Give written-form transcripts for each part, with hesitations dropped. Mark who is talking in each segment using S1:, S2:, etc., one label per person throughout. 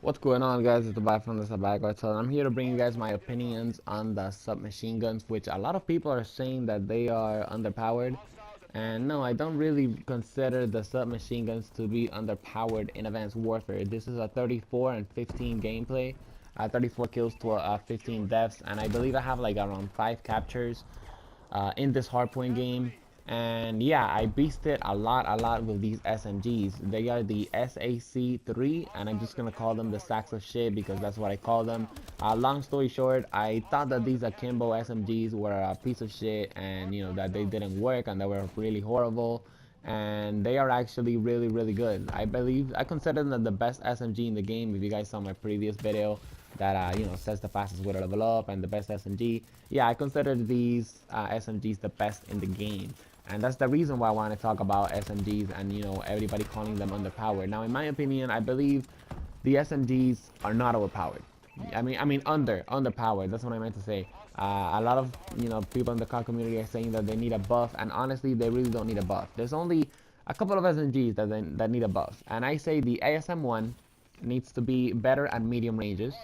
S1: What's going on, guys? It's the Bye from the Sabbatical. So I'm here to bring you guys my opinions on the submachine guns, which a lot of people are saying that they are underpowered. And no, I don't really consider the submachine guns to be underpowered in Advanced Warfare. This is a 34 and 15 gameplay, 34 kills to 15 deaths, and I believe I have like around 5 captures in this hardpoint game. And yeah, I beasted a lot with these SMGs. They are the SAC3, and I'm just gonna call them the sacks of shit because that's what I call them. Long story short, I thought that these akimbo SMGs were a piece of shit, and that they didn't work and they were really horrible. And they are actually really good. I consider them the best SMG in the game. If you guys saw my previous video that says the fastest way to level up and the best SMG, yeah, I consider these SMGs the best in the game. And that's the reason why I want to talk about SMGs and everybody calling them underpowered. Now, in my opinion, I believe the SMGs are not overpowered. I mean underpowered. That's what I meant to say. A lot of people in the COD community are saying that they need a buff, and honestly, they really don't need a buff. There's only a couple of SMGs that need a buff, and I say the ASM1 needs to be better at medium ranges.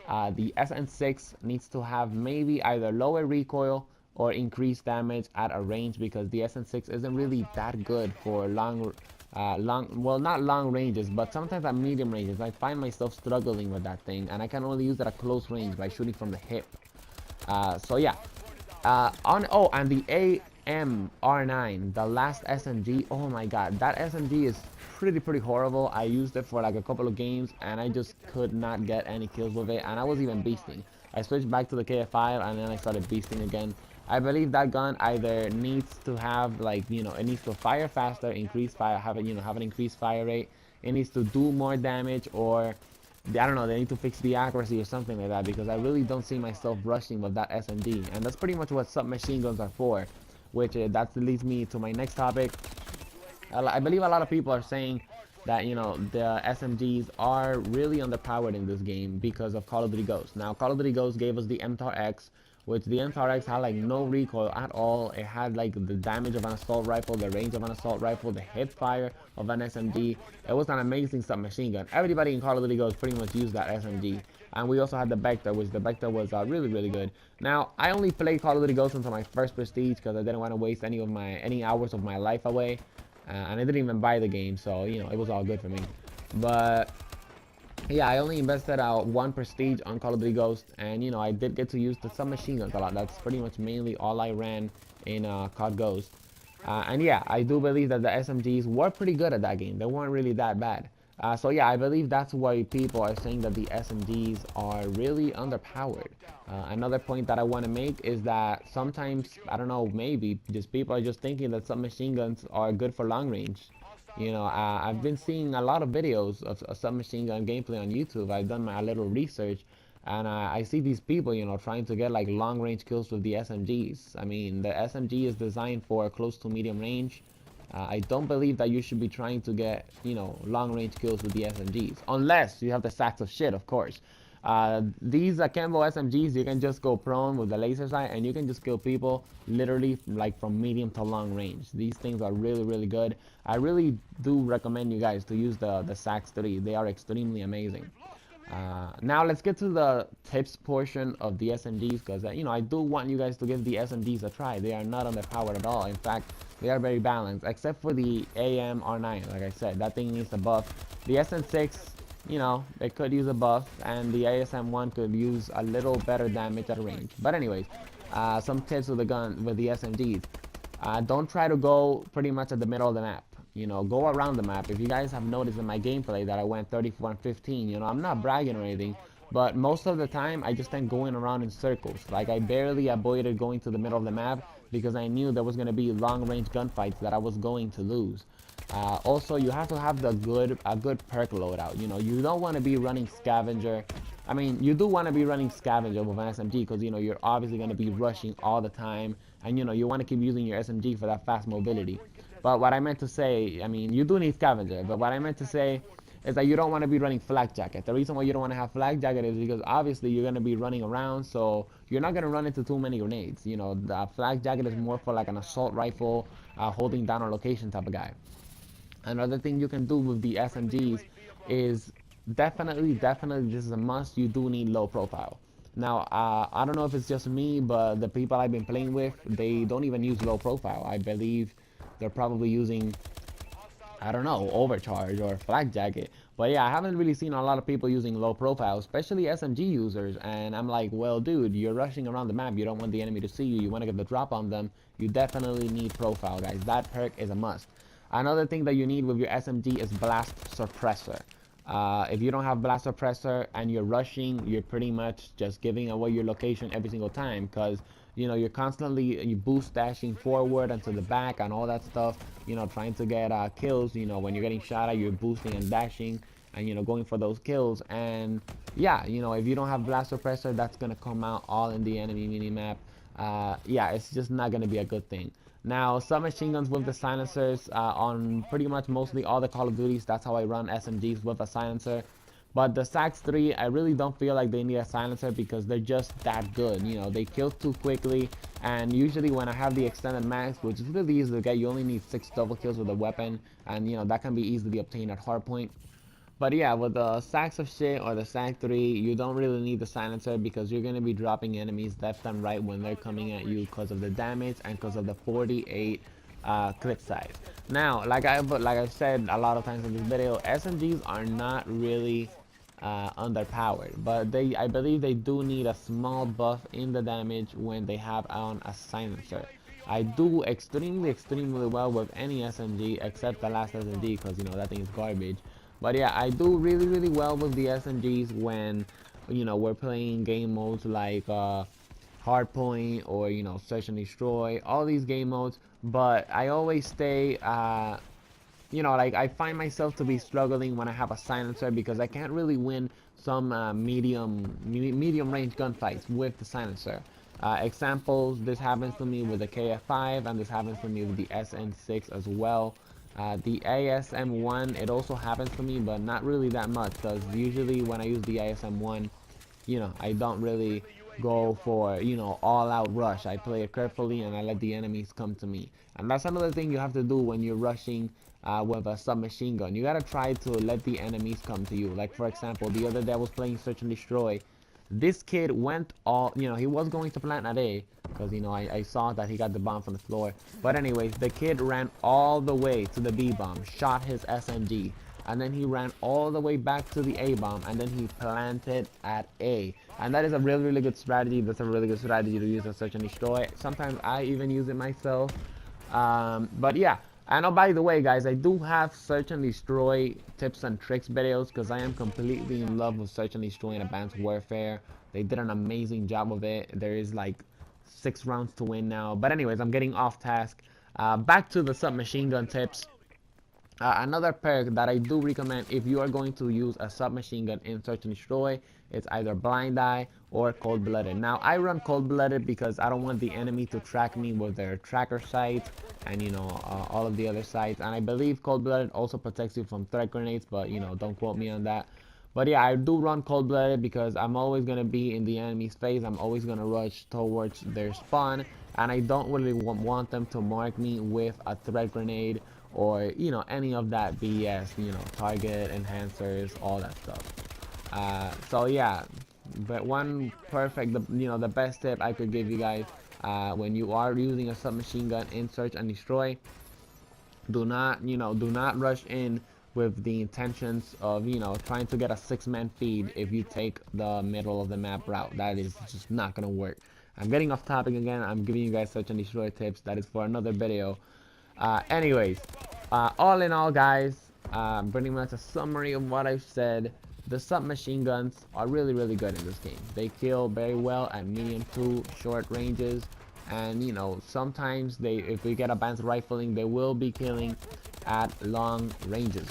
S1: The SN6 needs to have maybe either lower recoil or increased damage at a range, because the SN6 isn't really that good for well, not long ranges, but sometimes at medium ranges. I find myself struggling with that thing, and I can only use it at close range by shooting from the hip. So yeah, and the AMR9, the last SMG. Oh my god, that SMG is pretty horrible. I used it for like a couple of games, and I just could not get any kills with it, and I was even beasting. I switched back to the KF5, and then I started beasting again. I believe that gun either needs to have, like, it needs to fire faster, increase fire, have an increased fire rate. It needs to do more damage, or I don't know, they need to fix the accuracy or something like that, because I really don't see myself rushing with that SMG. And that's pretty much what submachine guns are for, which that leads me to my next topic. I believe a lot of people are saying that the SMGs are really underpowered in this game because of Call of Duty Ghosts. Now, Call of Duty Ghosts gave us the MTAR-X, which the MTAR-X had like no recoil at all. It had like the damage of an assault rifle, the range of an assault rifle, the hip fire of an SMG. It was an amazing submachine gun. Everybody in Call of Duty Ghosts pretty much used that SMG. And we also had the Vector, which the Vector was really good. Now, I only played Call of Duty Ghosts until my first Prestige because I didn't want to waste any hours of my life away. And I didn't even buy the game, so it was all good for me. But yeah, I only invested out one prestige on Call of Duty Ghost, and I did get to use the submachine guns a lot. That's pretty much mainly all I ran in COD Ghost. And yeah, I do believe that the SMGs were pretty good at that game. They weren't really that bad. So yeah, I believe that's why people are saying that the SMGs are really underpowered. Another point that I want to make is that sometimes, I don't know, maybe just people are just thinking that submachine guns are good for long range. I've been seeing a lot of videos of submachine gun gameplay on YouTube. I've done my little research, and I see these people, trying to get like long range kills with the SMGs. I mean, the SMG is designed for close to medium range. I don't believe that you should be trying to get, long range kills with the SMGs, unless you have the sacks of shit, of course. These akimbo SMGs, you can just go prone with the laser sight, and you can just kill people literally like from medium to long range. These things are really good. I really do recommend you guys to use the SAC3. They are extremely amazing. Now let's get to the tips portion of the SMGs, because I do want you guys to give the SMGs a try. They are not underpowered at all. In fact, they are very balanced, except for the AMR9. Like I said, that thing needs a buff. The SN6, they could use a buff, and the ASM1 could use a little better damage at range. But anyways, some tips with the SMGs. Don't try to go pretty much at the middle of the map. Go around the map. If you guys have noticed in my gameplay that I went 34 and 15, I'm not bragging or anything, but most of the time I just end going around in circles. Like, I barely avoided going to the middle of the map because I knew there was going to be long range gunfights that I was going to lose. Also, you have to have a good perk loadout. You don't want to be running scavenger. I mean, you do want to be running scavenger with an SMG, because you're obviously going to be rushing all the time, and you want to keep using your SMG for that fast mobility. But what I meant to say, I mean, you do need scavenger, but what I meant to say is that you don't want to be running flak jacket. The reason why you don't want to have flak jacket is because obviously you're going to be running around, so you're not going to run into too many grenades. The flak jacket is more for like an assault rifle, holding down a location type of guy. Another thing you can do with the SMGs is definitely, this is a must. You do need low profile. Now, I don't know if it's just me, but the people I've been playing with, they don't even use low profile. I believe they're probably using, I don't know, overcharge or flak jacket. But yeah, I haven't really seen a lot of people using low profile, especially SMG users. And I'm like, well, dude, you're rushing around the map. You don't want the enemy to see you. You want to get the drop on them. You definitely need profile, guys. That perk is a must. Another thing that you need with your SMG is blast suppressor. If you don't have blast suppressor and you're rushing, you're pretty much just giving away your location every single time, because you're constantly boost dashing forward and to the back and all that stuff, trying to get kills. When you're getting shot at, you're boosting and dashing and going for those kills. And yeah, if you don't have blast suppressor, that's gonna come out all in the enemy minimap. Yeah, it's just not gonna be a good thing. Now, submachine guns with the silencers, on pretty much mostly all the Call of Duties, that's how I run SMGs with a silencer. But the SAC3, I really don't feel like they need a silencer because they're just that good. They kill too quickly, and usually when I have the extended max, which is really easy to get, you only need 6 double kills with a weapon, and that can be easily obtained at hardpoint. But yeah, with the sacks of shit or the SAC3, you don't really need the silencer because you're going to be dropping enemies left and right when they're coming at you because of the damage and because of the 48 clip size. Now, like I've said a lot of times in this video, SMGs are not really underpowered, but I believe they do need a small buff in the damage when they have on a silencer. I do extremely well with any SMG except the last SMG because that thing is garbage. But yeah, I do really well with the SMGs when we're playing game modes like hardpoint or search and destroy, all these game modes. But I always stay like I find myself to be struggling when I have a silencer because I can't really win some medium range gunfights with the silencer. Examples, this happens to me with the KF5 and this happens to me with the SN6 as well. The ASM1, it also happens to me, but not really that much because usually when I use the ASM1, I don't really go for, all out rush. I play it carefully and I let the enemies come to me. And that's another thing you have to do when you're rushing with a submachine gun. You gotta try to let the enemies come to you. Like, for example, the other day I was playing Search and Destroy. This kid went all, he was going to plant at A because, I saw that he got the bomb from the floor. But anyways, the kid ran all the way to the B bomb, shot his SMG, and then he ran all the way back to the A bomb, and then he planted at A. And that is a really good strategy. That's a really good strategy to use a Search and Destroy. Sometimes I even use it myself. But yeah. And oh, by the way, guys, I do have Search and Destroy tips and tricks videos because I am completely in love with Search and Destroy in Advanced Warfare. They did an amazing job of it. There is like 6 rounds to win now. But anyways, I'm getting off task. Back to the submachine gun tips. Another perk that I do recommend if you are going to use a submachine gun in Search and Destroy, it's either Blind Eye or Cold Blooded. Now, I run Cold Blooded because I don't want the enemy to track me with their tracker sights and, all of the other sights. And I believe Cold Blooded also protects you from threat grenades, but, don't quote me on that. But yeah, I do run Cold Blooded because I'm always going to be in the enemy's face. I'm always going to rush towards their spawn. And I don't really want them to mark me with a threat grenade or any of that BS, target enhancers, all that stuff. So yeah, but one perfect, the best tip I could give you guys when you are using a submachine gun in Search and Destroy, do not rush in with the intentions of trying to get a 6-man feed if you take the middle of the map route. That is just not gonna work. I'm getting off topic again. I'm giving you guys Search and Destroy tips. That is for another video. Anyways, all in all, guys, pretty much a summary of what I've said. The submachine guns are really good in this game. They kill very well at medium to short ranges, and sometimes if we get advanced rifling, they will be killing at long ranges.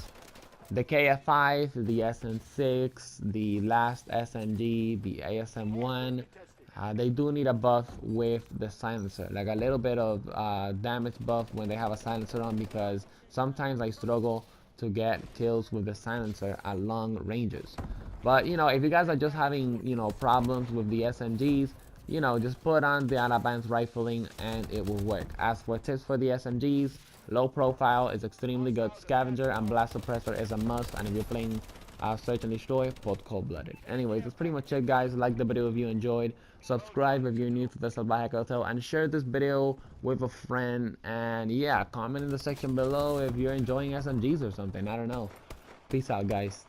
S1: The KF5, the SN6, the last SMG, the ASM1, they do need a buff with the silencer, like a little bit of damage buff when they have a silencer on, because sometimes I struggle to get kills with the silencer at long ranges. But if you guys are just having problems with the SMGs, just put on the advanced rifling and it will work. As for tips for the SMGs, low profile is extremely good. Scavenger and blast suppressor is a must, and if you're playing search and destroy, both cold-blooded. Anyways, that's pretty much it, guys. Like the video if you enjoyed, subscribe if you're new to the Salvaje Cartel, and share this video with a friend. And yeah, comment in the section below if you're enjoying SMGs or something. I don't know. Peace out, guys.